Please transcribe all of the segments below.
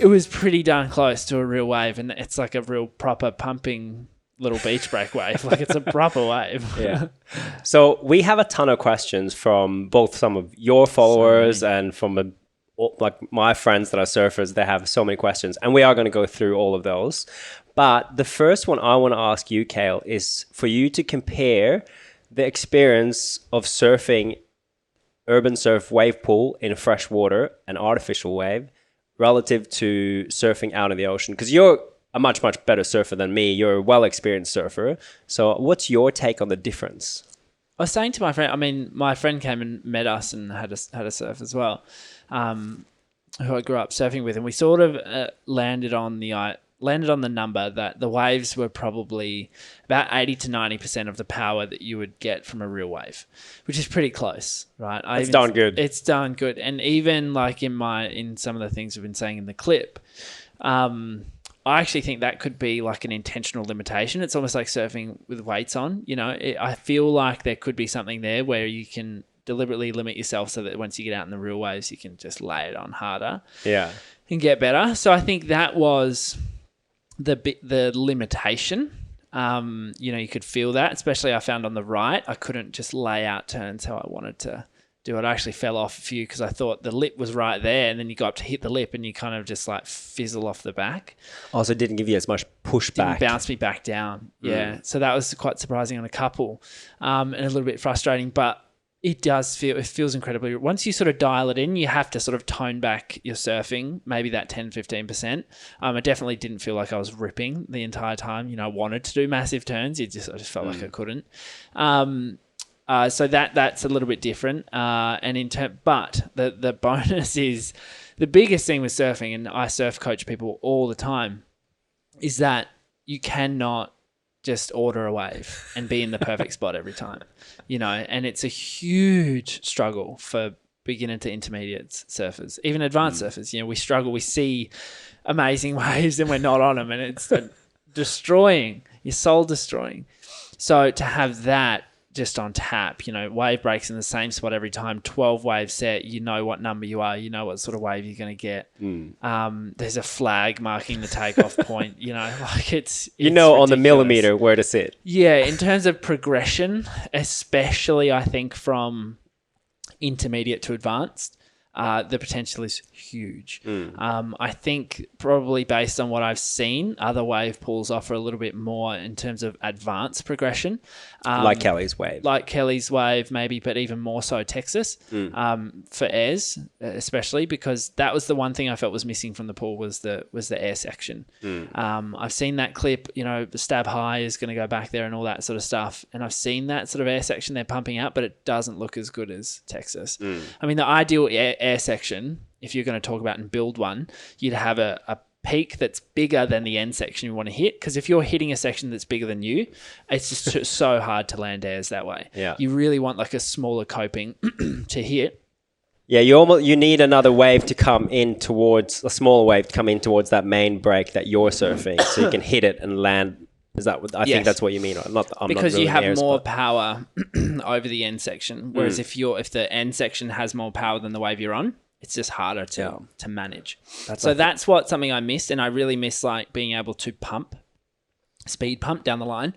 It was pretty darn close to a real wave, and it's like a real proper pumping little beach break wave. Like it's a proper wave. Yeah. So we have a ton of questions from both some of your followers and from like my friends that are surfers. They have so many questions, and we are going to go through all of those. But the first one I want to ask you, Kale, is for you to compare the experience of surfing urban surf wave pool in freshwater, an artificial wave, relative to surfing out in the ocean. Because you're a much, much better surfer than me. You're a well-experienced surfer. So what's your take on the difference? I was saying to my friend, I mean, my friend came and met us and had a surf as well, who I grew up surfing with, and we sort of landed on the number that the waves were probably about 80 to 90% of the power that you would get from a real wave, which is pretty close, right? It's darn good. It's darn good. And even like in some of the things we've been saying in the clip, I actually think that could be like an intentional limitation. It's almost like surfing with weights on. You know, I feel like there could be something there where you can deliberately limit yourself so that once you get out in the real waves, you can just lay it on harder. Yeah. And get better. So I think that was the limitation. You could feel that, especially I found on the right. I couldn't just lay out turns how I wanted to do it. I actually fell off a few because I thought the lip was right there, and then you got up to hit the lip and you kind of just like fizzle off the back. Oh, so it didn't give you as much pushback. Didn't bounce me back down. Yeah. So that was quite surprising on a couple, and a little bit frustrating, but it feels incredibly. Once you sort of dial it in, you have to sort of tone back your surfing, maybe that 10, 15%. I definitely didn't feel like I was ripping the entire time. You know, I wanted to do massive turns. I just felt like I couldn't. So that's a little bit different. But the bonus is the biggest thing with surfing, and I surf coach people all the time, is that you cannot just order a wave and be in the perfect spot every time, you know, and it's a huge struggle for beginner to intermediate surfers, even advanced surfers. You know, we struggle, we see amazing waves and we're not on them, and it's destroying, your soul destroying. So to have that just on tap, you know, wave breaks in the same spot every time, 12 wave set, you know what number you are, you know what sort of wave you're going to get. There's a flag marking the takeoff point, you know, like it's on ridiculous. the millimeter where to sit. Yeah, in terms of progression, especially I think from intermediate to advanced, the potential is huge. I think probably based on what I've seen, other wave pools offer a little bit more in terms of advanced progression. Like Kelly's wave. Like Kelly's wave, maybe, but even more so Texas for airs, especially because that was the one thing I felt was missing from the pool was the air section. I've seen that clip, you know, the Stab High is going to go back there and all that sort of stuff. And I've seen that sort of air section they're pumping out, but it doesn't look as good as Texas. I mean, the ideal air section, if you're going to talk about and build one, you'd have a peak that's bigger than the end section you want to hit, because if you're hitting a section that's bigger than you, it's just so hard to land airs that way. Yeah. You really want like a smaller coping to hit. Yeah, you need another wave to come in towards, a smaller wave to come in towards that main break that you're surfing, so you can hit it and land. Is that what, I think that's what you mean? I'm not because really you have more power over the end section, whereas if the end section has more power than the wave you're on, it's just harder to manage. That's something I missed, and I really miss like being able to speed pump down the line.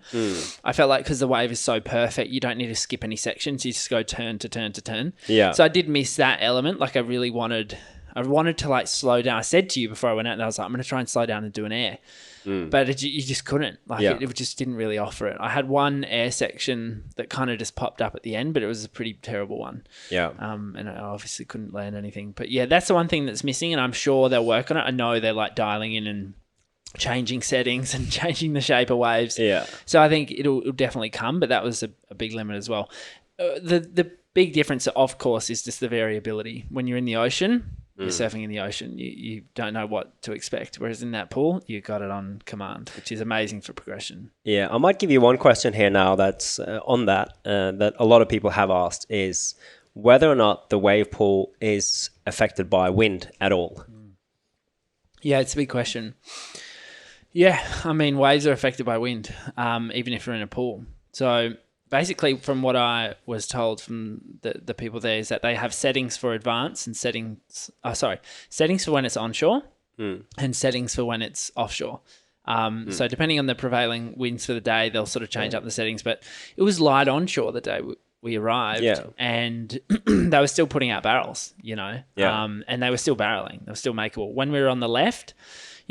I felt like because the wave is so perfect, you don't need to skip any sections. You just go turn to turn to turn. Yeah. So I did miss that element. Like I really wanted to like slow down. I said to you before I went out, and I was like, I'm going to try and slow down and do an air. But you just couldn't. Like it just didn't really offer it. I had one air section that kind of just popped up at the end, but it was a pretty terrible one. Yeah. And I obviously couldn't land anything. But yeah, that's the one thing that's missing, and I'm sure they'll work on it. I know they're like dialing in and changing settings and changing the shape of waves. Yeah. So I think it'll definitely come, but that was a big limit as well. The big difference, of course, is just the variability. When you're in the ocean, you're surfing in the ocean, you don't know what to expect. Whereas in that pool, you got it on command, which is amazing for progression. Yeah, I might give you one question here now that's on that a lot of people have asked is whether or not the wave pool is affected by wind at all. Yeah, it's a big question. Yeah, I mean, waves are affected by wind, even if you're in a pool. So basically, from what I was told from the people there, is that they have settings for advance and settings for when it's onshore and settings for when it's offshore. So depending on the prevailing winds for the day, they'll sort of change up the settings. But it was light onshore the day we arrived, and they were still putting out barrels, and they were still barreling. They were still makeable. When we were on the left,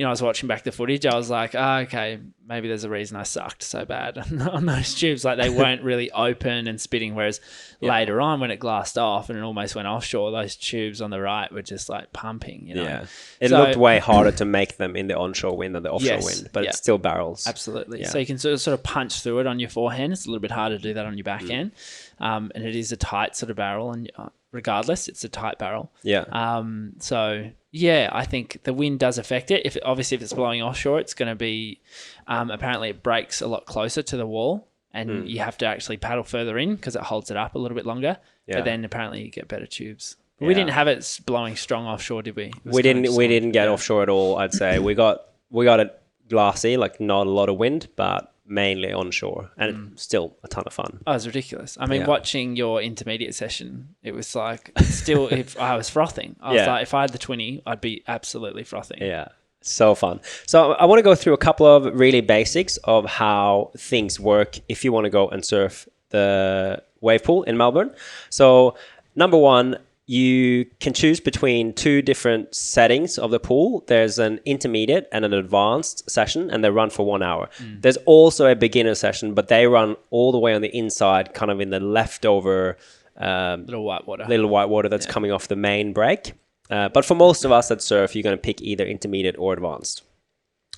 I was watching back the footage. I was like, okay, maybe there's a reason I sucked so bad on those tubes. Like they weren't really open and spitting. Whereas later on, when it glassed off and it almost went offshore, those tubes on the right were just like pumping. Yeah, it looked way harder to make them in the onshore wind than the offshore wind, but it's still barrels. Absolutely. Yeah. So you can sort of punch through it on your forehand. It's a little bit harder to do that on your backhand, and it is a tight sort of barrel, and regardless, it's a tight barrel. Yeah. So. Yeah, I think the wind does affect it. If it's blowing offshore, it's going to be apparently it breaks a lot closer to the wall, and you have to actually paddle further in because it holds it up a little bit longer. Yeah. But then apparently you get better tubes. Yeah. We didn't have it blowing strong offshore, did we? We didn't get offshore at all. I'd say we got it glassy, like not a lot of wind, but mainly onshore, and it's still a ton of fun. Oh, it was ridiculous. I mean, watching your intermediate session, it was like still. If I was frothing, I was like, if I had the 20, I'd be absolutely frothing. Yeah, so fun. So I want to go through a couple of really basics of how things work if you want to go and surf the wave pool in Melbourne. So number one, you can choose between two different settings of the pool. There's an intermediate and an advanced session, and they run for 1 hour. There's also a beginner session, but they run all the way on the inside, kind of in the leftover little white water that's coming off the main break. But for most of us that surf, you're going to pick either intermediate or advanced.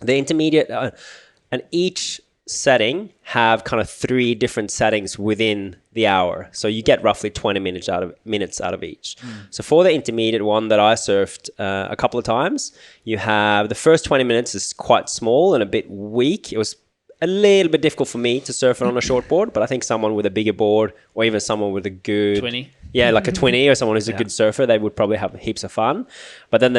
The intermediate, and each setting have kind of 3 different settings within the hour, so you get roughly 20 minutes out of each. So for the intermediate one that I surfed a couple of times, you have the first 20 minutes is quite small and a bit weak. It was a little bit difficult for me to surf it on a short board, but I think someone with a bigger board, or even someone with a good 20, like a 20, or someone who's a good surfer, they would probably have heaps of fun. But then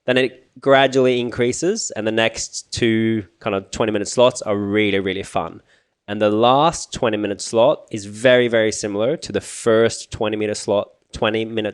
then it gradually increases, and the next 2 kind of 20-minute slots are really, really fun. And the last 20-minute slot is very, very similar to the first 20-minute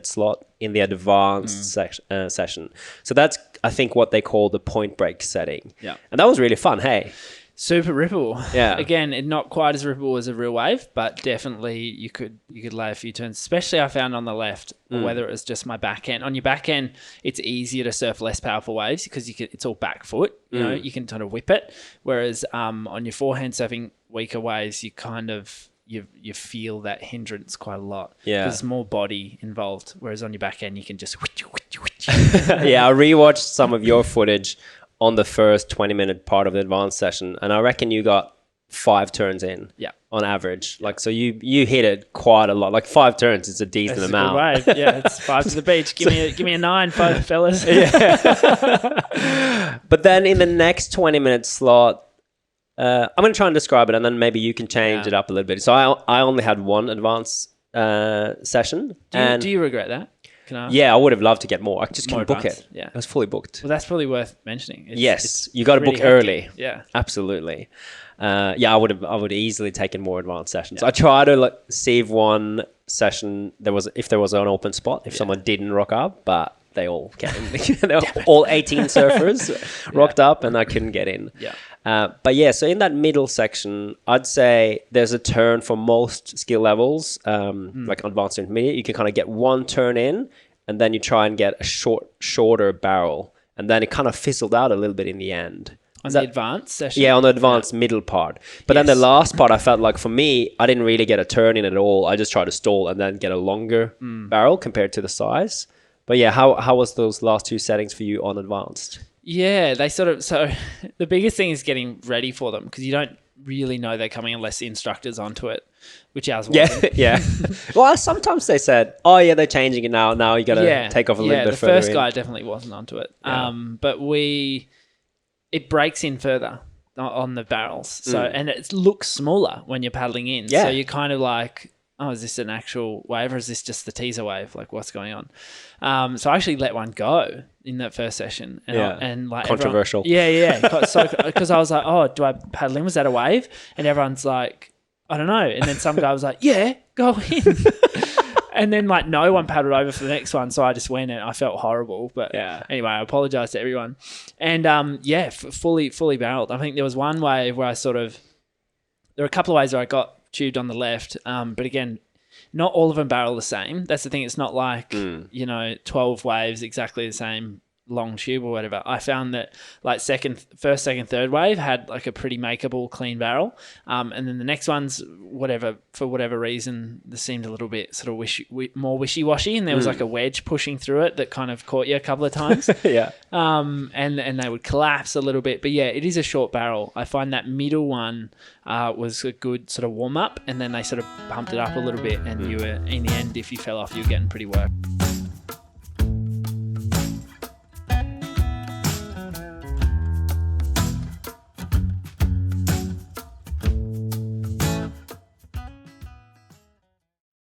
slot in the advanced session. So that's, I think, what they call the point break setting. Yeah. And that was really fun, hey? Super ripple. Yeah. Again, not quite as rippable as a real wave, but definitely you could lay a few turns, especially I found on the left, or whether it was just my backhand. On your backhand, it's easier to surf less powerful waves because it's all back foot, you can kind of whip it. Whereas on your forehand surfing weaker waves, you kind of you feel that hindrance quite a lot. Yeah. Because there's more body involved. Whereas on your backhand, you can just Yeah, I rewatched some of your footage on the first 20-minute part of the advanced session, and I reckon you got 5 turns in on average. Like, so you hit it quite a lot. Like 5 turns is a decent amount. That's a good wave. Yeah, it's 5 to the beach. Give me a 9, fellas. Yeah. But then in the next 20-minute slot, I'm going to try and describe it, and then maybe you can change it up a little bit. So I only had 1 advanced session. Do you regret that? Yeah, I would have loved to get more. I just couldn't book it. Yeah. It was fully booked. Well, that's probably worth mentioning. Yes, you got to book early. Yeah. Absolutely. I would easily taken more advanced sessions. I tried to save one session if there was an open spot, if someone didn't rock up, but they all came. All 18 surfers rocked up, and I couldn't get in. Yeah. So in that middle section, I'd say there's a turn for most skill levels, like advanced and intermediate. You can kind of get 1 turn in, and then you try and get a shorter barrel, and then it kind of fizzled out a little bit in the end. On the advanced session? Yeah, on the advanced middle part. But then the last part, I felt like for me, I didn't really get a turn in at all. I just tried to stall and then get a longer barrel compared to the size. But yeah, how was those last 2 settings for you on advanced? Yeah, so the biggest thing is getting ready for them, because you don't really know they're coming unless the instructor's onto it, which ours wasn't. Yeah. Well, sometimes they said, oh yeah, they're changing it now. Now you got to take off a little bit further. The first guy definitely wasn't onto it. Yeah. But it breaks in further on the barrels. So and it looks smaller when you're paddling in. Yeah. So you're kind of like, oh, is this an actual wave, or is this just the teaser wave? Like, what's going on? So I actually let one go in that first session. And controversial. Everyone, so because I was like, oh, do I paddle in? Was that a wave? And everyone's like, I don't know. And then some guy was like, yeah, go in. And then like no one paddled over for the next one, so I just went and I felt horrible. But anyway, I apologise to everyone. And fully barreled. I think there was one wave where there were a couple of waves where I got tubed on the left, but again, not all of them barrel the same. That's the thing. It's not like 12 waves exactly the same long tube or whatever. I found that like first, second, third wave had like a pretty makeable clean barrel, and then the next ones, for whatever reason, there seemed a little bit sort of more wishy-washy, and there was like a wedge pushing through it that kind of caught you a couple of times. And they would collapse a little bit, but yeah, it is a short barrel. I find that middle one was a good sort of warm up, and then they sort of pumped it up a little bit, and you were in the end, if you fell off, you were getting pretty worked.